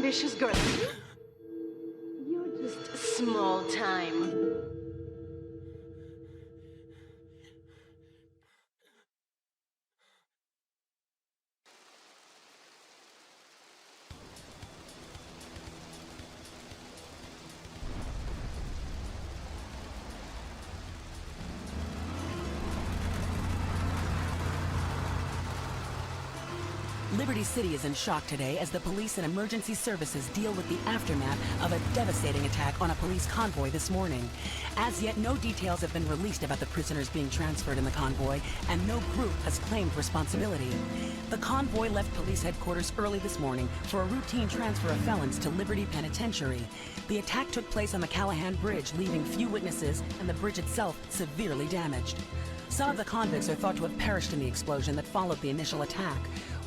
ambitious girl. You're just small time. Liberty City is in shock today as the police and emergency services deal with the aftermath of a devastating attack on a police convoy this morning. As yet, no details have been released about the prisoners being transferred in the convoy, and no group has claimed responsibility. The convoy left police headquarters early this morning for a routine transfer of felons to Liberty Penitentiary. The attack took place on the Callahan Bridge, leaving few witnesses and the bridge itself severely damaged. Some of the convicts are thought to have perished in the explosion that followed the initial attack.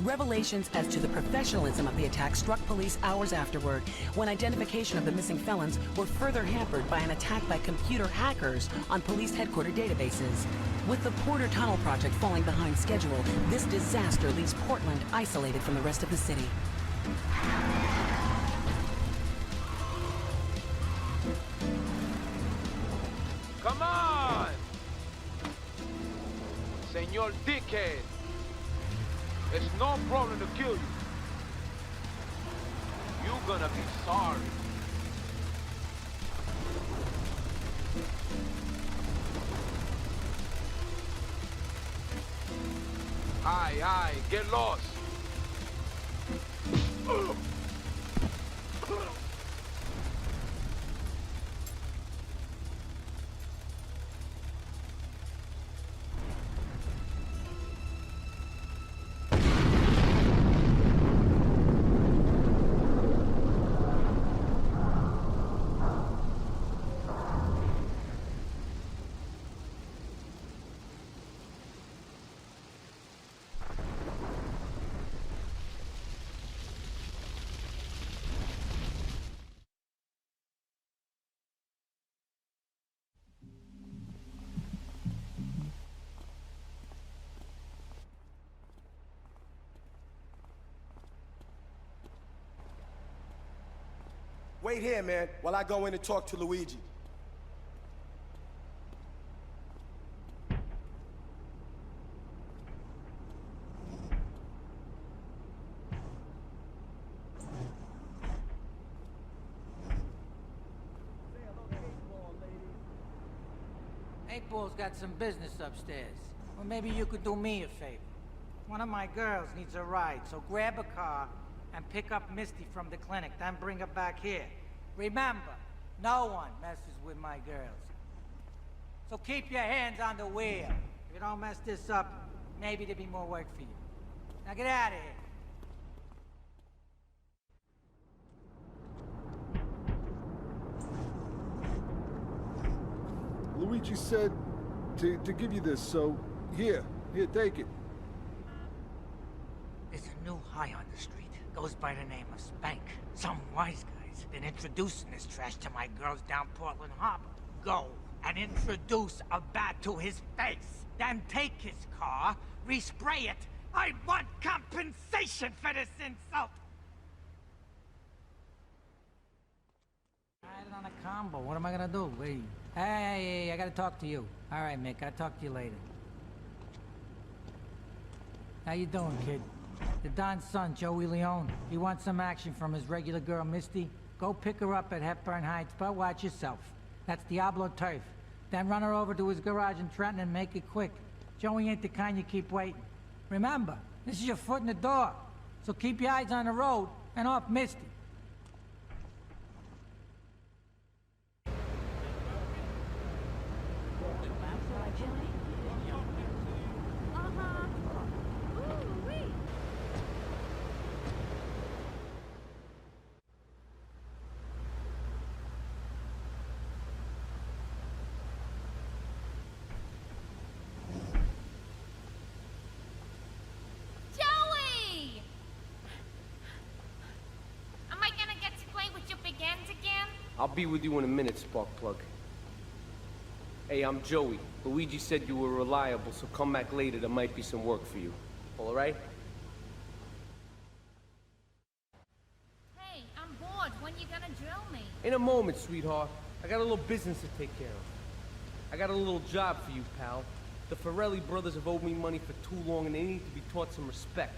Revelations as to the professionalism of the attack struck police hours afterward, when identification of the missing felons were further hampered by an attack by computer hackers on police headquarter databases. With the Porter Tunnel project falling behind schedule, this disaster leaves Portland isolated from the rest of the city. Come on! Senor Dickhead! It's no problem to kill you. You're gonna be sorry. Aye, get lost. Wait here, man, while I go in and talk to Luigi. Eight Ball's got some business upstairs. Well, maybe you could do me a favor. One of my girls needs a ride, so grab a car and pick up Misty from the clinic, then bring her back here. Remember, no one messes with my girls. So keep your hands on the wheel. If you don't mess this up, maybe there'll be more work for you. Now get out of here. Luigi said to give you this, so here, take it. There's a new high on the street. Goes by the name of Spank. Some wise guy's been introducing this trash to my girls down Portland Harbor. Go and introduce a bat to his face. Then take his car, respray it. I want compensation for this insult! I had it on a combo. What am I gonna do? Wait. Hey, I gotta talk to you. All right, Mick, I'll talk to you later. How you doing, kid? The Don's son, Joey Leone. He wants some action from his regular girl, Misty. Go pick her up at Hepburn Heights, but watch yourself. That's Diablo turf. Then run her over to his garage in Trenton and make it quick. Joey ain't the kind you keep waiting. Remember, this is your foot in the door. So keep your eyes on the road and off Misty. I'll be with you in a minute, Sparkplug. Hey, I'm Joey. Luigi said you were reliable, so come back later. There might be some work for you. All right? Hey, I'm In a moment, sweetheart. I got a little business to take care of. I got a little job for you, pal. The Ferrelli brothers have owed me money for too long and they need to be taught some respect.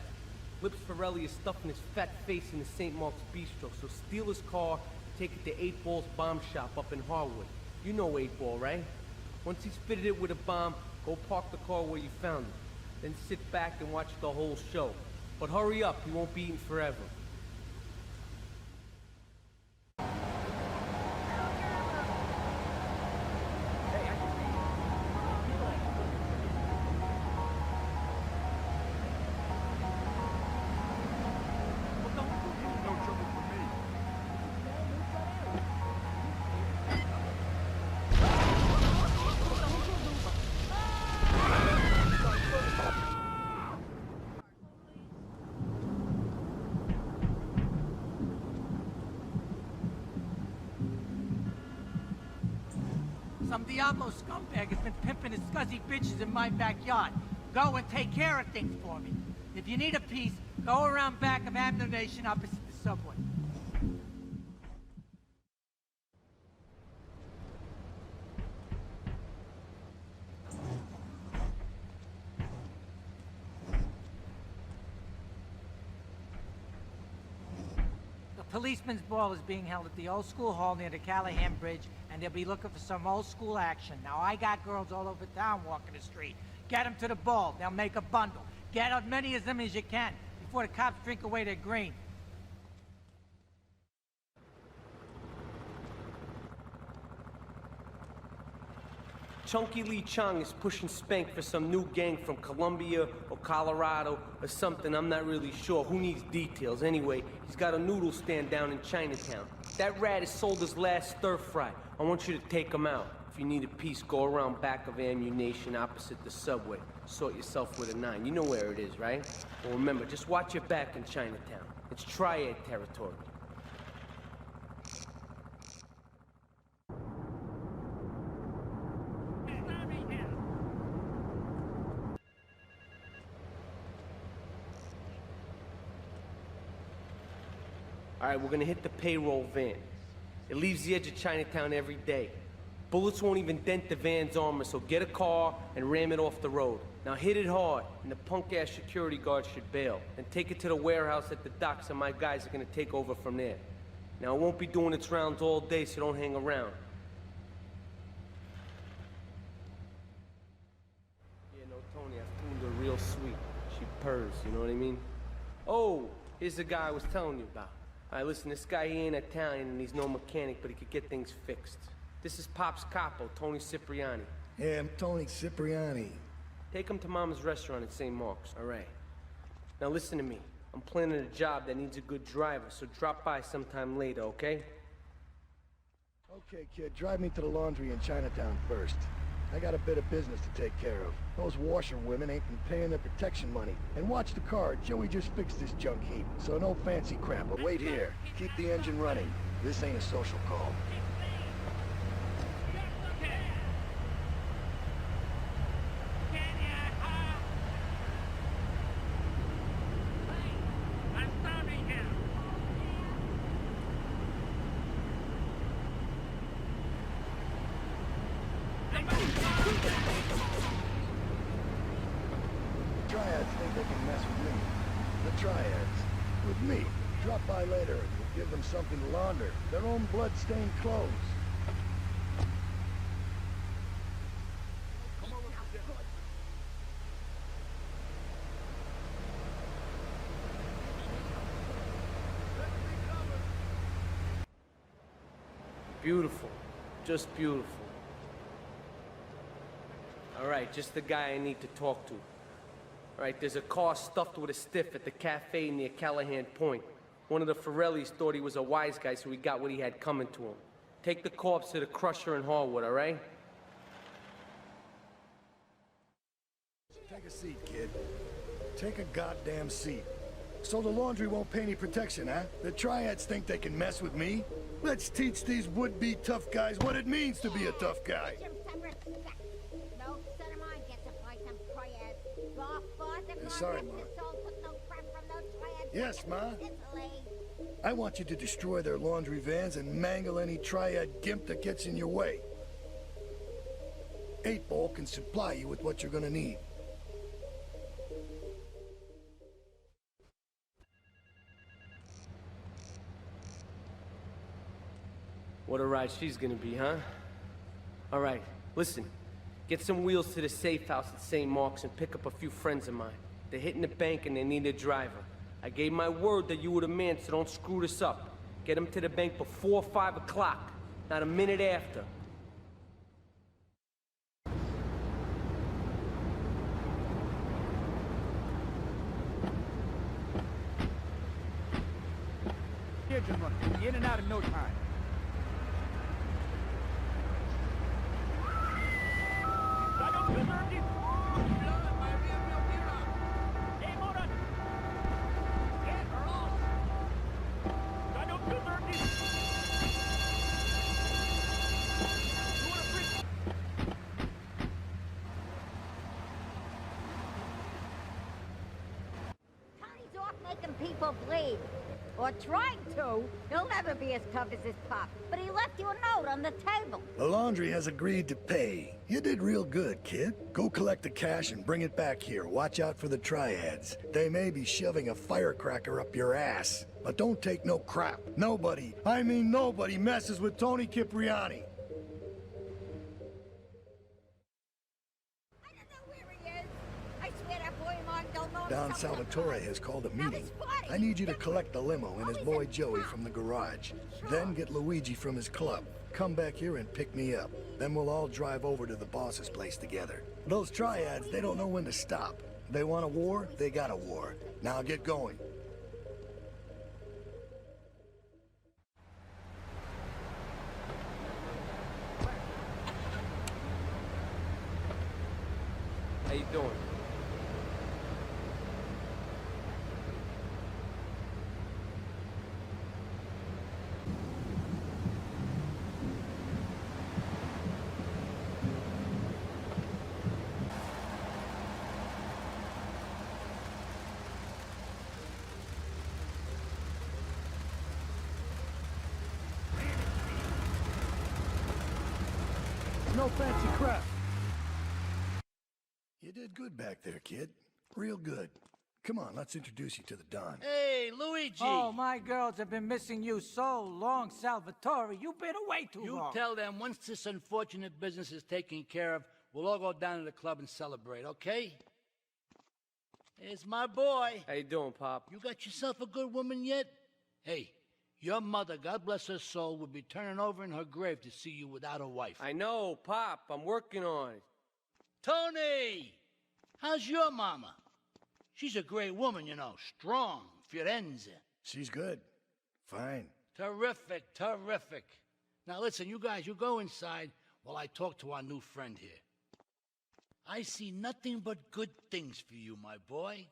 Lips Ferrelli is stuffing his fat face in the St. Mark's Bistro, so steal his car, take it to 8 Ball's bomb shop up in Harwood. You know 8 Ball, right? Once he's fitted it with a bomb, go park the car where you found it. Then sit back and watch the whole show. But hurry up, he won't be eating forever. Some Diablo scumbag has been pimping his scuzzy bitches in my backyard. Go and take care of things for me. If you need a piece, go around back of Ammunition opposite the subway. The policeman's ball is being held at the old school hall near the Callahan Bridge, and they'll be looking for some old school action. Now, I got girls all over town walking the street. Get them to the ball. They'll make a bundle. Get as many of them as you can before the cops drink away their green. Chunky Lee Chong is pushing Spank for some new gang from Colombia or Colorado or something, I'm not really sure. Who needs details? Anyway, he's got a noodle stand down in Chinatown. That rat has sold his last stir-fry. I want you to take him out. If you need a piece, go around back of Ammunition opposite the subway. Sort yourself with a 9. You know where it is, right? Well, remember, just watch your back in Chinatown. It's triad territory. All right, we're gonna hit the payroll van. It leaves the edge of Chinatown every day. Bullets won't even dent the van's armor, so get a car and ram it off the road. Now hit it hard, and the punk-ass security guard should bail. And take it to the warehouse at the docks, and my guys are gonna take over from there. Now, it won't be doing its rounds all day, so don't hang around. Yeah, no, Tony, I've tuned her real sweet. She purrs, you know what I mean? Oh, here's the guy I was telling you about. All right, listen, this guy, he ain't Italian and he's no mechanic, but he could get things fixed. This is Pop's capo, Tony Cipriani. Yeah, I'm Tony Cipriani. Take him to Mama's restaurant at St. Mark's, all right? Now listen to me. I'm planning a job that needs a good driver, so drop by sometime later, okay? Okay, kid, drive me to the laundry in Chinatown first. I got a bit of business to take care of. Those washerwomen ain't been paying their protection money. And watch the car, Joey just fixed this junk heap. So no fancy crap, but wait here. Keep the engine running. This ain't a social call. Triads think they can mess with me. The Triads. With me. Drop by later and we'll give them something to launder. Their own blood-stained clothes. Beautiful. Just beautiful. All right, just the guy I need to talk to. All right, there's a car stuffed with a stiff at the cafe near Callahan Point. One of the Ferrellis thought he was a wise guy, so he got what he had coming to him. Take the corpse to the crusher in Harwood, all right? Take a seat, kid. Take a goddamn seat. So the laundry won't pay any protection, huh? The Triads think they can mess with me? Let's teach these would-be tough guys what it means to be a tough guy. Sorry, Ma. Yes, Ma. I want you to destroy their laundry vans and mangle any triad gimp that gets in your way. 8-Ball can supply you with what you're gonna need. What a ride she's gonna be, huh? All right, listen. Get some wheels to the safe house at St. Mark's and pick up a few friends of mine. They're hitting the bank and they need a driver. I gave my word that you were the man, so don't screw this up. Get them to the bank before 5 o'clock, not a minute after. Engine running, in and out in no time. Tony's off making people bleed. Or trying to. He'll never be as tough as his pop. But he left you a note on the table. The laundry has agreed to pay. You did real good, kid. Go collect the cash and bring it back here. Watch out for the triads. They may be shoving a firecracker up your ass. But don't take no crap. Nobody, I mean nobody, messes with Tony Cipriani. I don't know where he is. I swear that boy of mine don't know. Don Salvatore has called a meeting. I need you to collect the limo and his boy Joey from the garage. Then get Luigi from his club. Come back here and pick me up. Then we'll all drive over to the boss's place together. Those triads, they don't know when to stop. They want a war, they got a war. Now get going. How you doing? No fancy crap. You did good back there, kid. Real good. Come on, let's introduce you to the Don. Hey, Luigi! Oh, my girls have been missing you so long, Salvatore. You've been away too long. You tell them once this unfortunate business is taken care of, we'll all go down to the club and celebrate, okay? Here's my boy. How you doing, Pop? You got yourself a good woman yet? Hey, your mother, God bless her soul, would be turning over in her grave to see you without a wife. I know, Pop. I'm working on it. Tony! How's your mama? She's a great woman, you know. Strong. Firenze. She's good. Fine. Terrific, terrific. Now listen, you guys, you go inside while I talk to our new friend here. I see nothing but good things for you, my boy.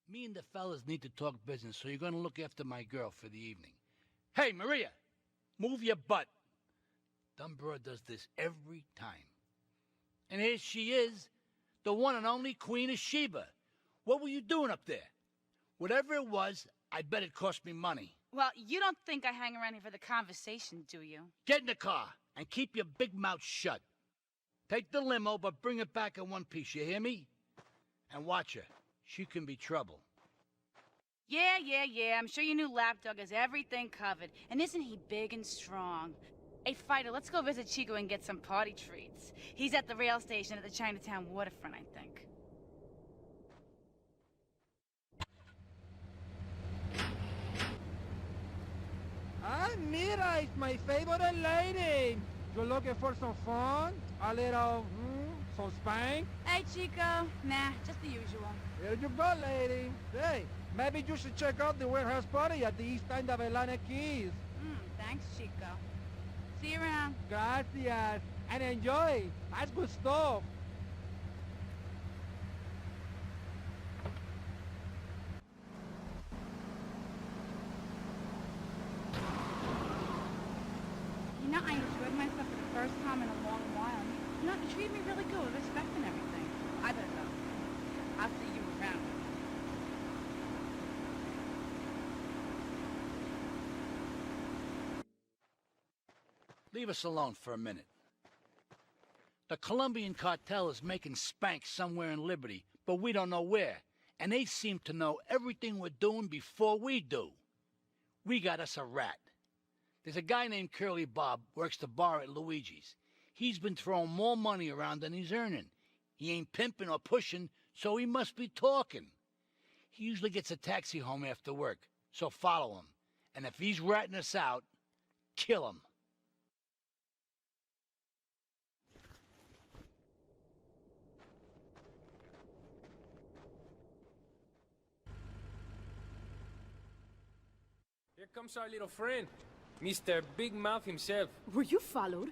Me and the fellas need to talk business, so you're gonna look after my girl for the evening. Hey, Maria, move your butt. Dumbbro does this every time. And here she is, the one and only Queen of Sheba. What were you doing up there? Whatever it was, I bet it cost me money. Well, you don't think I hang around here for the conversation, do you? Get in the car and keep your big mouth shut. Take the limo, but bring it back in one piece, you hear me? And watch her. She can be trouble. Yeah. I'm sure your new lapdog has everything covered. And isn't he big and strong? Hey, Fighter, let's go visit Chico and get some party treats. He's at the rail station at the Chinatown waterfront, I think. Ah, mira, it's my favorite lady. You looking for some fun? A little, some spank? Hey, Chico. Nah, just the usual. Here you go, lady. Hey, maybe you should check out the warehouse party at the east end of Atlantic Keys. Thanks, Chico. See you around. Gracias. And enjoy. That's good stuff. You know, I enjoyed myself for the first time in a long while. You know, you treated me really good with respect and everything. I better go. I'll see you around. leave us alone for a minute. The Colombian cartel is making spank somewhere in Liberty, but we don't know where. And they seem to know everything we're doing before we do. We got us a rat. There's a guy named Curly Bob, works the bar at Luigi's. He's been throwing more money around than he's earning. He ain't pimping or pushing, so he must be talking. He usually gets a taxi home after work, so follow him. And if he's ratting us out, kill him. Here comes our little friend, Mr. Big Mouth himself. Were you followed?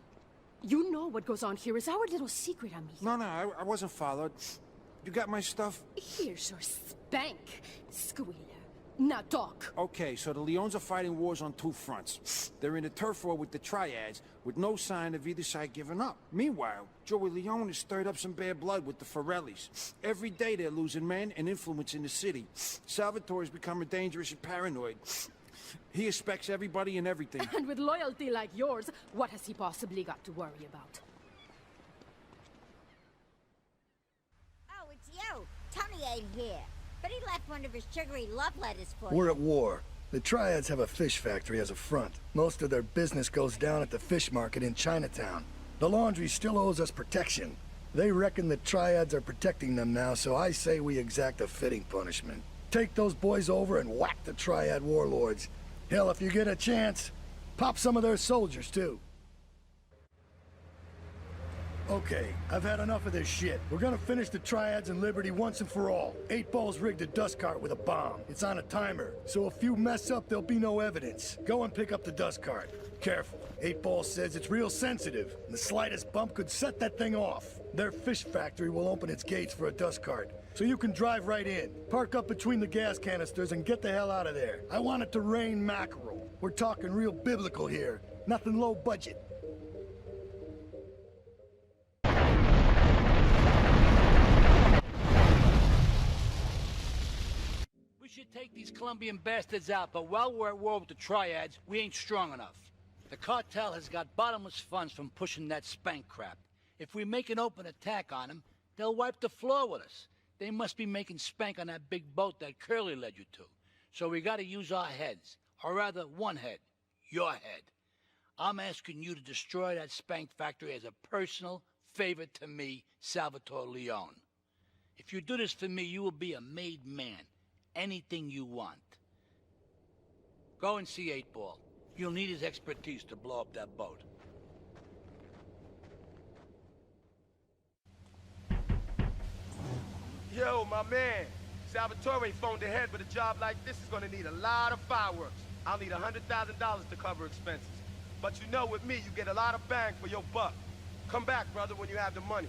You know what goes on here is our little secret, amigo. No, I wasn't followed. You got my stuff? Here's your spank, squealer. Now talk. Okay, so the Leons are fighting wars on two fronts. They're in a turf war with the Triads, with no sign of either side giving up. Meanwhile, Joey Leone has stirred up some bad blood with the Forellis. Every day they're losing men and influence in the city. Salvatore's becoming dangerous and paranoid. He expects everybody and everything. And with loyalty like yours, what has he possibly got to worry about? Oh, it's you. Tony ain't here. But he left one of his sugary love letters for We're you. at war. The Triads have a fish factory as a front. Most of their business goes down at the fish market in Chinatown. The laundry still owes us protection. They reckon the Triads are protecting them now, so I say we exact a fitting punishment. Take those boys over and whack the Triad warlords. Hell, if you get a chance, pop some of their soldiers, too. Okay, I've had enough of this shit. We're gonna finish the Triads and Liberty once and for all. 8 Ball's rigged a dust cart with a bomb. It's on a timer, so if you mess up, there'll be no evidence. Go and pick up the dust cart. Careful. 8 Ball says it's real sensitive, and the slightest bump could set that thing off. Their fish factory will open its gates for a dust cart, so you can drive right in. Park up between the gas canisters and get the hell out of there. I want it to rain mackerel. We're talking real biblical here. Nothing low budget. We should take these Colombian bastards out, but while we're at war with the Triads, we ain't strong enough. The cartel has got bottomless funds from pushing that spank crap. If we make an open attack on them, they'll wipe the floor with us. They must be making spank on that big boat that Curly led you to. So we gotta use our heads. Or rather, one head. Your head. I'm asking you to destroy that spank factory as a personal favor to me, Salvatore Leone. If you do this for me, you will be a made man. Anything you want. Go and see 8 Ball. You'll need his expertise to blow up that boat. Yo, my man. Salvatore phoned ahead, but a job like this is gonna need a lot of fireworks. I'll need $100,000 to cover expenses. But you know, with me, you get a lot of bang for your buck. Come back, brother, when you have the money.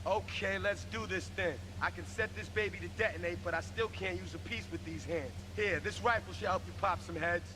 Okay, let's do this then. I can set this baby to detonate, but I still can't use a piece with these hands. Here, this rifle should help you pop some heads.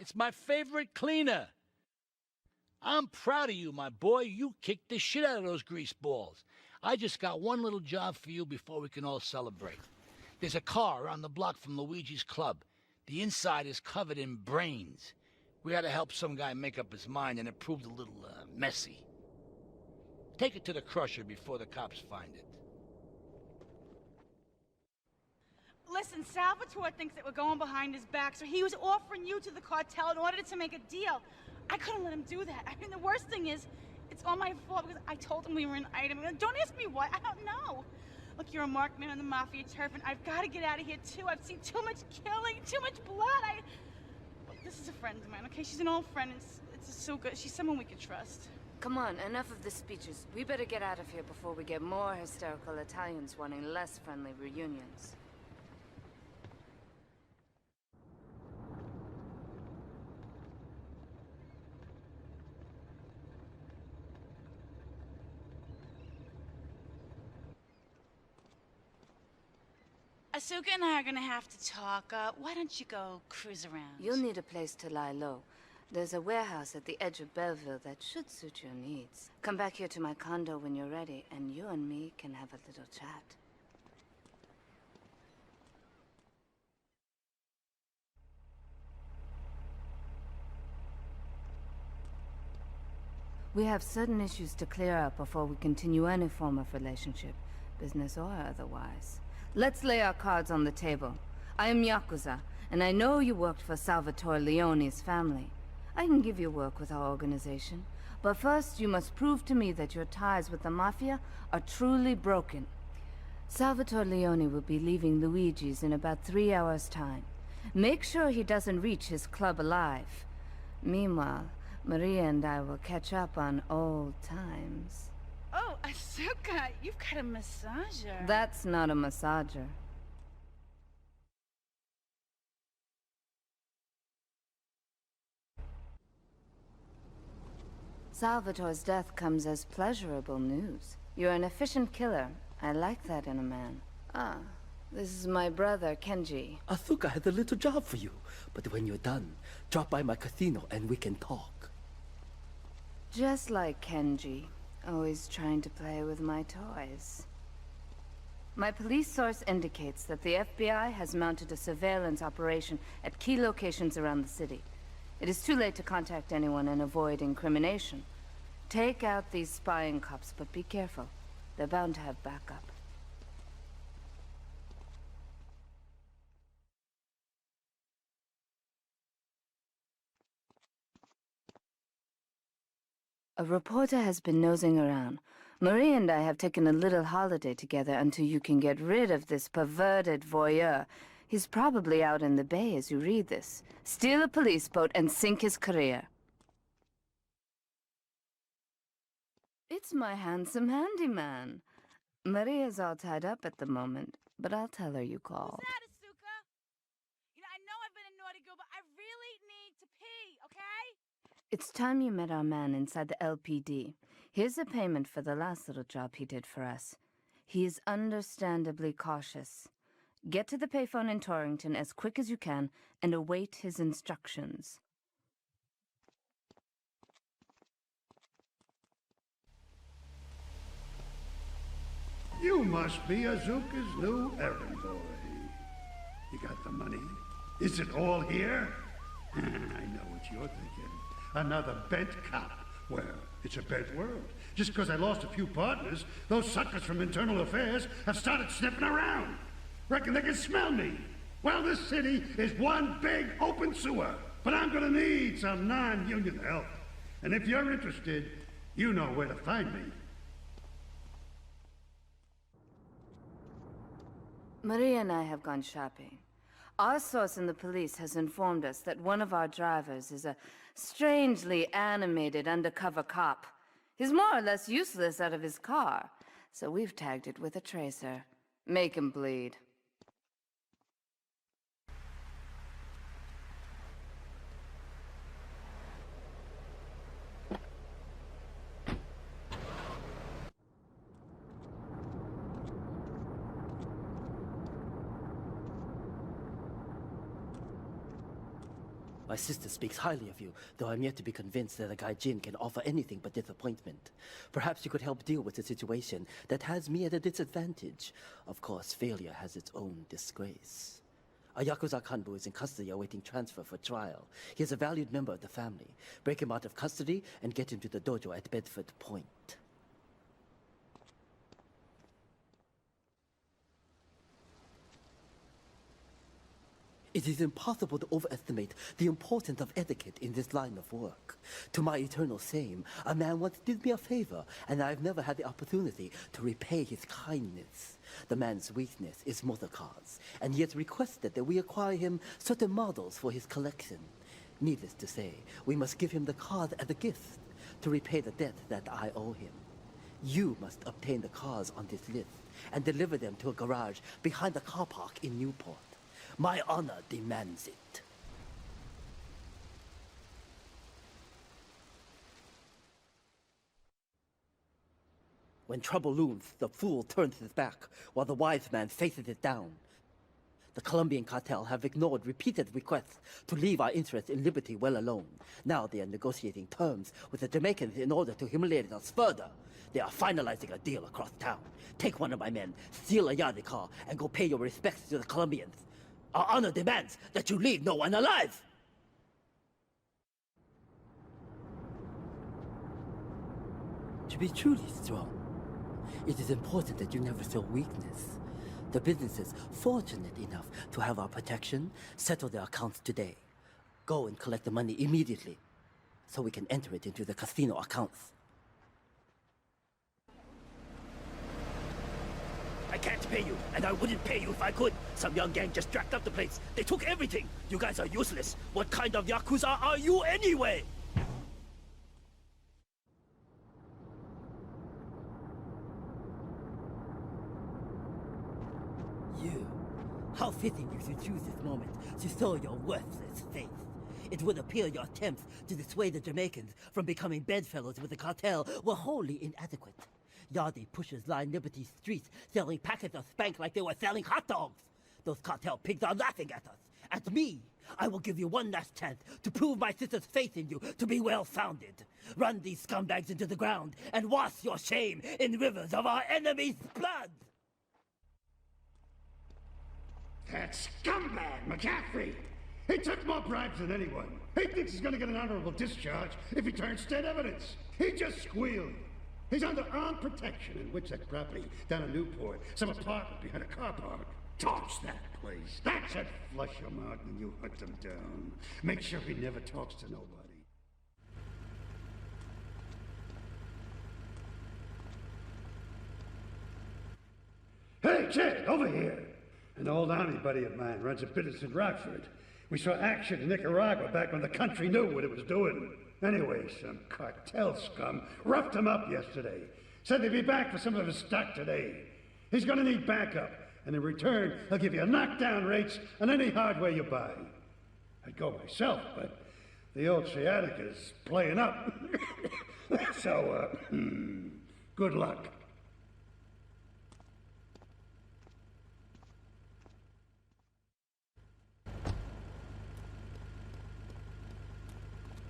It's my favorite cleaner. I'm proud of you, my boy. You kicked the shit out of those grease balls. I just got one little job for you before we can all celebrate. There's a car around the block from Luigi's club. The inside is covered in brains. We had to help some guy make up his mind, and it proved a little messy. Take it to the crusher before the cops find it. Listen, Salvatore thinks that we're going behind his back, so he was offering you to the cartel in order to make a deal. I couldn't let him do that. I mean, the worst thing is, it's all my fault because I told him we were an item. Don't ask me why. I don't know. Look, you're a marked man on the Mafia turf, and I've got to get out of here, too. I've seen too much killing, too much blood. Look, this is a friend of mine, okay? She's an old friend. It's so good. She's someone we could trust. Come on, enough of the speeches. We better get out of here before we get more hysterical Italians wanting less friendly reunions. Asuka and I are gonna have to talk. Why don't you go cruise around? You'll need a place to lie low. There's a warehouse at the edge of Belleville that should suit your needs. Come back here to my condo when you're ready, and you and me can have a little chat. We have certain issues to clear up before we continue any form of relationship, business or otherwise. Let's lay our cards on the table. I am Yakuza, and I know you worked for Salvatore Leone's family. I can give you work with our organization, but first you must prove to me that your ties with the Mafia are truly broken. Salvatore Leone will be leaving Luigi's in about 3 hours' time. Make sure he doesn't reach his club alive. Meanwhile, Maria and I will catch up on old times. Oh, Asuka, you've got a massager. That's not a massager. Salvatore's death comes as pleasurable news. You're an efficient killer. I like that in a man. Ah, this is my brother, Kenji. Asuka has a little job for you, but when you're done, drop by my casino and we can talk. Just like Kenji. Always trying to play with my toys. My police source indicates that the FBI has mounted a surveillance operation at key locations around the city. It is too late to contact anyone and avoid incrimination. Take out these spying cops, but be careful. They're bound to have backup. A reporter has been nosing around. Marie and I have taken a little holiday together until you can get rid of this perverted voyeur. He's probably out in the bay as you read this. Steal a police boat and sink his career. It's my handsome handyman. Maria's all tied up at the moment, but I'll tell her you called. What's that, Asuka? You know, I know I've been a naughty girl, but I really need to pee, okay? It's time you met our man inside the LPD. Here's a payment for the last little job he did for us. He is understandably cautious. Get to the payphone in Torrington as quick as you can and await his instructions. You must be Azuka's new errand boy. You got the money? Is it all here? I know what you're thinking. Another bent cop. Well, it's a bent world. Just because I lost a few partners, those suckers from Internal Affairs have started sniffing around. Reckon they can smell me. Well, this city is one big open sewer. But I'm gonna need some non-union help. And if you're interested, you know where to find me. Maria and I have gone shopping. Our source in the police has informed us that one of our drivers is a strangely animated undercover cop. He's more or less useless out of his car, so we've tagged it with a tracer. Make him bleed. My sister speaks highly of you, though I'm yet to be convinced that a guy Jin can offer anything but disappointment. Perhaps you could help deal with a situation that has me at a disadvantage. Of course, failure has its own disgrace. A Yakuza Kanbu is in custody awaiting transfer for trial. He is a valued member of the family. Break him out of custody and get him to the dojo at Bedford Point. It is impossible to overestimate the importance of etiquette in this line of work. To my eternal shame, a man once did me a favor, and I've never had the opportunity to repay his kindness. The man's weakness is motor cars, and he has requested that we acquire him certain models for his collection. Needless to say, we must give him the cars as a gift to repay the debt that I owe him. You must obtain the cars on this list and deliver them to a garage behind the car park in Newport. My honor demands it. When trouble looms, the fool turns his back, while the wise man faces it down. The Colombian cartel have ignored repeated requests to leave our interests in liberty well alone. Now they are negotiating terms with the Jamaicans in order to humiliate us further. They are finalizing a deal across town. Take one of my men, steal a Yardie car, and go pay your respects to the Colombians. Our honor demands that you leave no one alive! To be truly strong, it is important that you never show weakness. The business is fortunate enough to have our protection. Settle their accounts today. Go and collect the money immediately, so we can enter it into the casino accounts. I can't pay you, and I wouldn't pay you if I could. Some young gang just jacked up the place. They took everything. You guys are useless. What kind of Yakuza are you anyway? You. How fitting you should choose this moment to show your worthless face. It would appear your attempts to dissuade the Jamaicans from becoming bedfellows with the cartel were wholly inadequate. Yardie pushers line Liberty Streets selling packets of spank like they were selling hot dogs. Those cartel pigs are laughing at us. At me. I will give you one last chance to prove my sister's faith in you to be well-founded. Run these scumbags into the ground and wash your shame in rivers of our enemy's blood! That scumbag, McCaffrey! He took more bribes than anyone. He thinks he's gonna get an honorable discharge if he turns state evidence. He just squealed. He's under armed protection in Witchett property down in Newport. Some apartment behind a car park. Torch that place. That should flush him out when you hunt him down. Make sure he never talks to nobody. Hey, Jed, over here! An old army buddy of mine runs a business in Rockford. We saw action in Nicaragua back when the country knew what it was doing. Anyway, some cartel scum roughed him up yesterday. Said they'd be back for some of his stock today. He's gonna need backup, and in return, he'll give you knockdown rates on any hardware you buy. I'd go myself, but the old sciatica's playing up. So, good luck.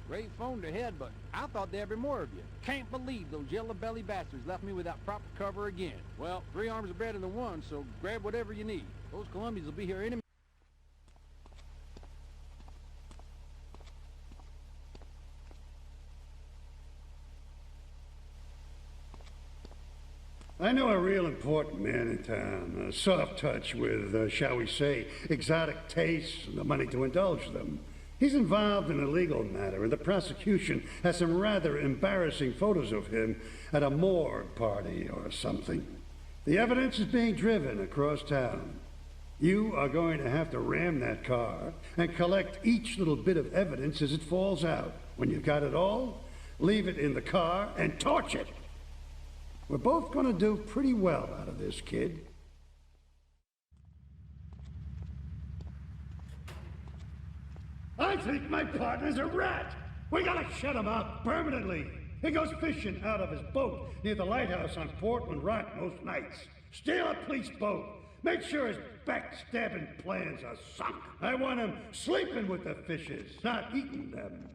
Great phone to head, but I thought there'd be more of you. Can't believe those yellow-belly bastards left me without proper cover again. Well, 3 arms are better than 1, so grab whatever you need. Those Colombians will be here any minute. I know a real important man in town, a soft touch with, shall we say, exotic tastes and the money to indulge them. He's involved in a legal matter, and the prosecution has some rather embarrassing photos of him at a morgue party or something. The evidence is being driven across town. You are going to have to ram that car and collect each little bit of evidence as it falls out. When you've got it all, leave it in the car and torch it. We're both going to do pretty well out of this, kid. I think my partner's a rat. We gotta shut him up permanently. He goes fishing out of his boat near the lighthouse on Portland Rock most nights. Steal a police boat. Make sure his backstabbing plans are sunk. I want him sleeping with the fishes, not eating them.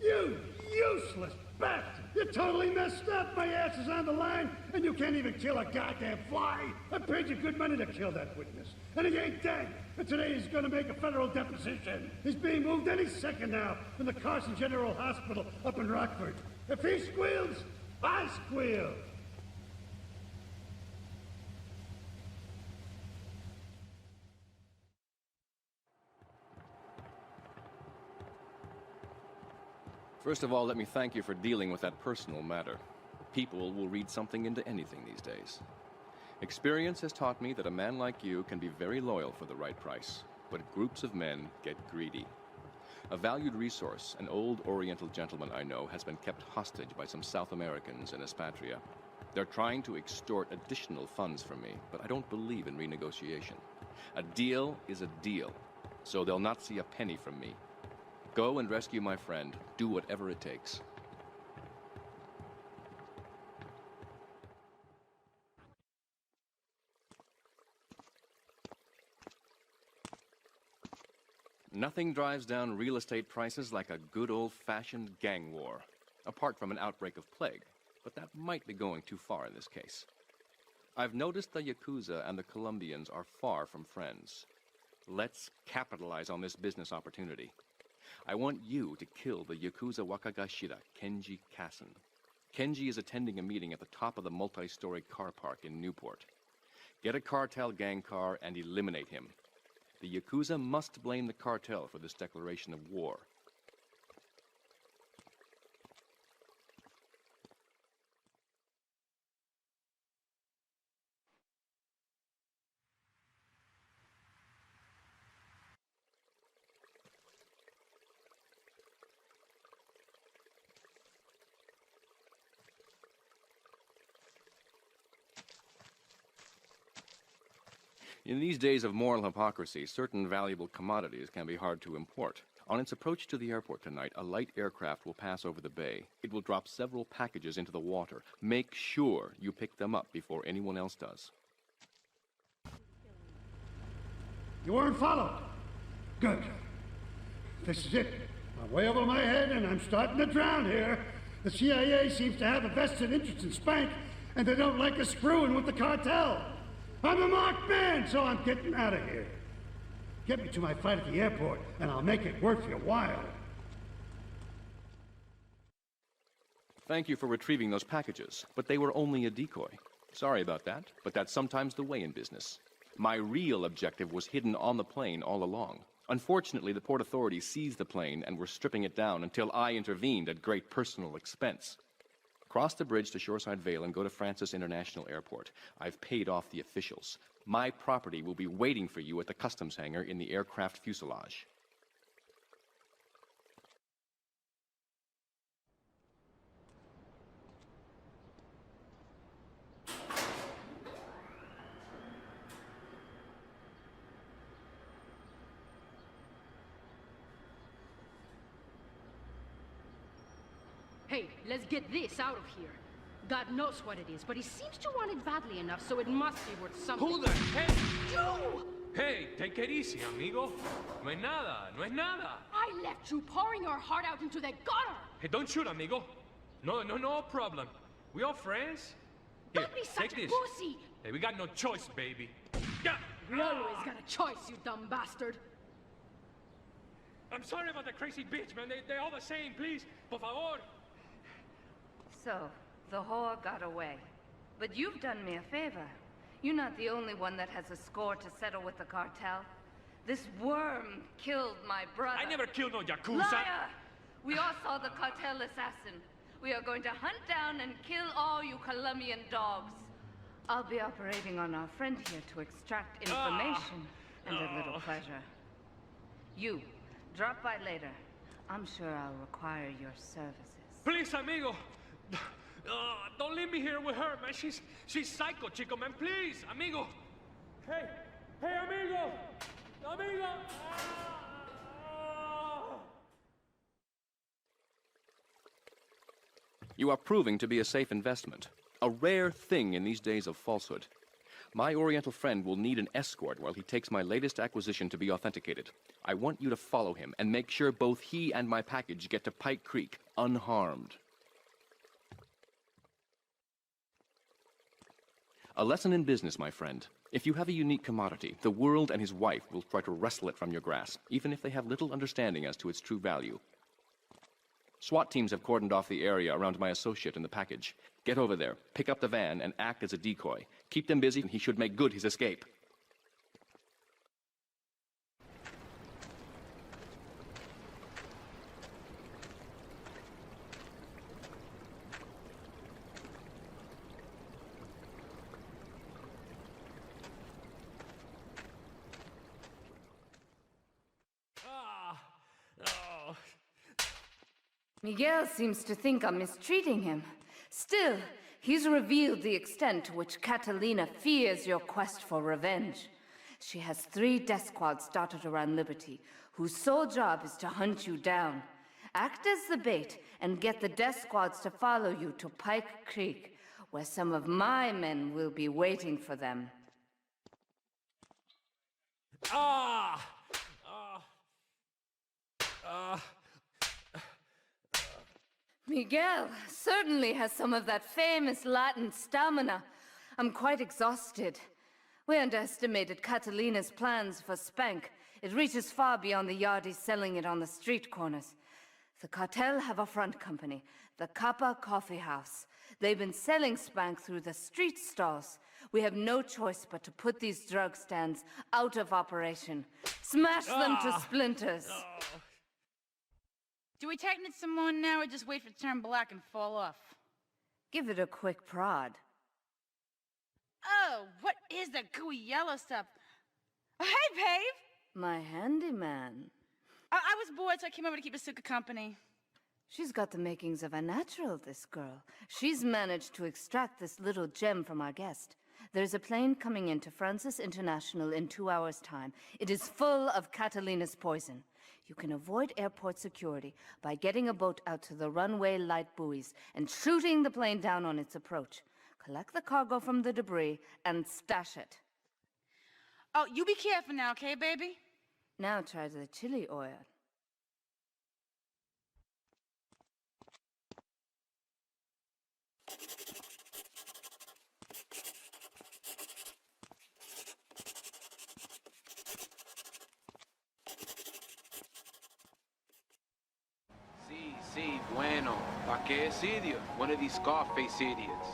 You useless bastard! You're totally messed up. My ass is on the line, and you can't even kill a goddamn fly. I paid you good money to kill that witness, and he ain't dead. And today he's gonna make a federal deposition. He's being moved any second now from the Carson General Hospital up in Rockford. If he squeals, I squeal. First of all, let me thank you for dealing with that personal matter. People will read something into anything these days. Experience has taught me that a man like you can be very loyal for the right price, but groups of men get greedy. A valued resource, an old Oriental gentleman I know, has been kept hostage by some South Americans in Espatria. They're trying to extort additional funds from me, but I don't believe in renegotiation. A deal is a deal, so they'll not see a penny from me. Go and rescue my friend. Do whatever it takes. Nothing drives down real estate prices like a good old-fashioned gang war, apart from an outbreak of plague, but that might be going too far in this case. I've noticed the Yakuza and the Colombians are far from friends. Let's capitalize on this business opportunity. I want you to kill the Yakuza Wakagashira, Kenji Kassen. Kenji is attending a meeting at the top of the multi-story car park in Newport. Get a cartel gang car and eliminate him. The Yakuza must blame the cartel for this declaration of war. In these days of moral hypocrisy, certain valuable commodities can be hard to import. On its approach to the airport tonight, a light aircraft will pass over the bay. It will drop several packages into the water. Make sure you pick them up before anyone else does. You weren't followed. Good. This is it. I'm way over my head and I'm starting to drown here. The CIA seems to have a vested interest in Spank, and they don't like us screwing with the cartel. I'm a marked man, so I'm getting out of here. Get me to my flight at the airport, and I'll make it worth your while. Thank you for retrieving those packages, but they were only a decoy. Sorry about that, but that's sometimes the way in business. My real objective was hidden on the plane all along. Unfortunately, the port authorities seized the plane and were stripping it down until I intervened at great personal expense. Cross the bridge to Shoreside Vale and go to Francis International Airport. I've paid off the officials. My property will be waiting for you at the customs hangar in the aircraft fuselage. Hey, let's get this out of here. God knows what it is, but he seems to want it badly enough, so it must be worth something. Who the heck? You! Hey, take it easy, amigo. No es nada, no es nada. I left you pouring your heart out into the gutter! Hey, don't shoot, amigo. No problem. We all friends? Here, Don't be take such a this. pussy! Hey, we got no choice, baby. Yeah. We always got a choice, you dumb bastard. I'm sorry about the crazy bitch, man. They're all the same, please. Por favor. So, the whore got away. But you've done me a favor. You're not the only one that has a score to settle with the cartel. This worm killed my brother. I never killed no Yakuza. Liar! We all saw the cartel assassin. We are going to hunt down and kill all you Colombian dogs. I'll be operating on our friend here to extract information and a little pleasure. You, drop by later. I'm sure I'll require your services. Please, amigo. Don't leave me here with her, man. She's psycho, chico, man. Please, amigo. Hey, amigo. Amigo. You are proving to be a safe investment. A rare thing in these days of falsehood. My Oriental friend will need an escort while he takes my latest acquisition to be authenticated. I want you to follow him and make sure both he and my package get to Pike Creek unharmed. A lesson in business, my friend. If you have a unique commodity, the world and his wife will try to wrestle it from your grasp, even if they have little understanding as to its true value. SWAT teams have cordoned off the area around my associate in the package. Get over there, pick up the van, and act as a decoy. Keep them busy, and he should make good his escape. Miguel seems to think I'm mistreating him. Still, he's revealed the extent to which Catalina fears your quest for revenge. She has 3 death squads started around Liberty, whose sole job is to hunt you down. Act as the bait and get the death squads to follow you to Pike Creek, where some of my men will be waiting for them. Miguel certainly has some of that famous Latin stamina. I'm quite exhausted. We underestimated Catalina's plans for Spank. It reaches far beyond the yardies selling it on the street corners. The cartel have a front company, the Kappa Coffee House. They've been selling Spank through the street stalls. We have no choice but to put these drug stands out of operation. Smash them to splinters. Do we tighten it some more now, or just wait for it to turn black and fall off? Give it a quick prod. Oh, what is that gooey yellow stuff? Hey, babe! My handyman. I was bored, so I came over to keep Asuka company. She's got the makings of a natural, this girl. She's managed to extract this little gem from our guest. There's a plane coming into Francis International in 2 hours' time. It is full of Catalina's poison. You can avoid airport security by getting a boat out to the runway light buoys and shooting the plane down on its approach. Collect the cargo from the debris and stash it. Oh, you be careful now, okay, baby? Now try the chili oil. Sí, bueno. ¿Pa qué es idiot? One of these Scarface idiots.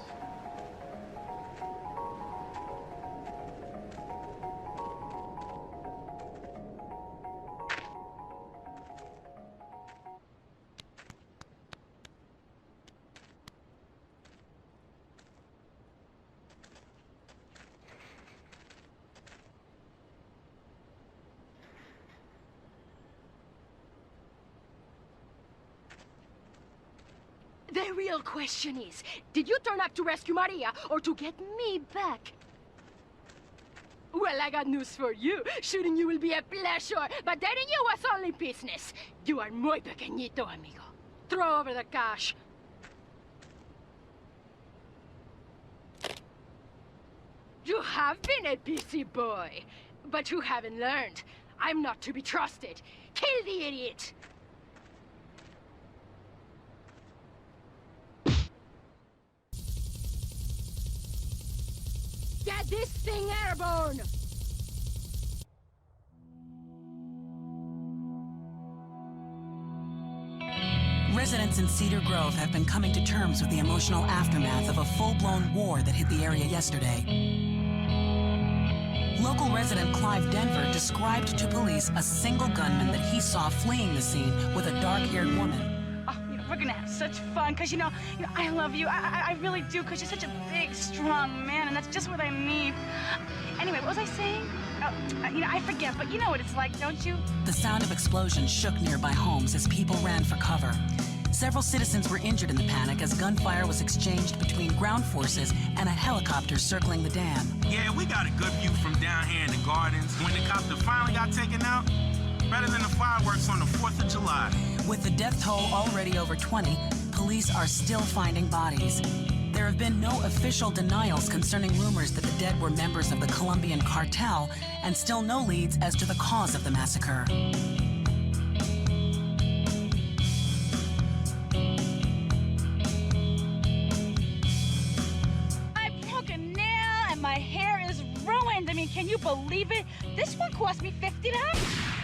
The real question is, did you turn up to rescue Maria or to get me back? Well, I got news for you. Shooting you will be a pleasure, but dating you was only business. You are muy pequeñito, amigo. Throw over the cash. You have been a busy boy, but you haven't learned. I'm not to be trusted. Kill the idiot! Get this thing airborne! Residents in Cedar Grove have been coming to terms with the emotional aftermath of a full-blown war that hit the area yesterday. Local resident Clive Denver described to police a single gunman that he saw fleeing the scene with a dark-haired woman. Oh, we're gonna have such fun, because, you know, I love you. I really do, because you're such a big, strong man, and that's just what I need. Anyway, what was I saying? Oh, I forget, but you know what it's like, don't you? The sound of explosions shook nearby homes as people ran for cover. Several citizens were injured in the panic as gunfire was exchanged between ground forces and a helicopter circling the dam. Yeah, we got a good view from down here in the gardens. When the copter finally got taken out, better than the fireworks on the 4th of July. With the death toll already over 20, police are still finding bodies. There have been no official denials concerning rumors that the dead were members of the Colombian cartel, and still no leads as to the cause of the massacre. I mean, can you believe it? This one cost me $50.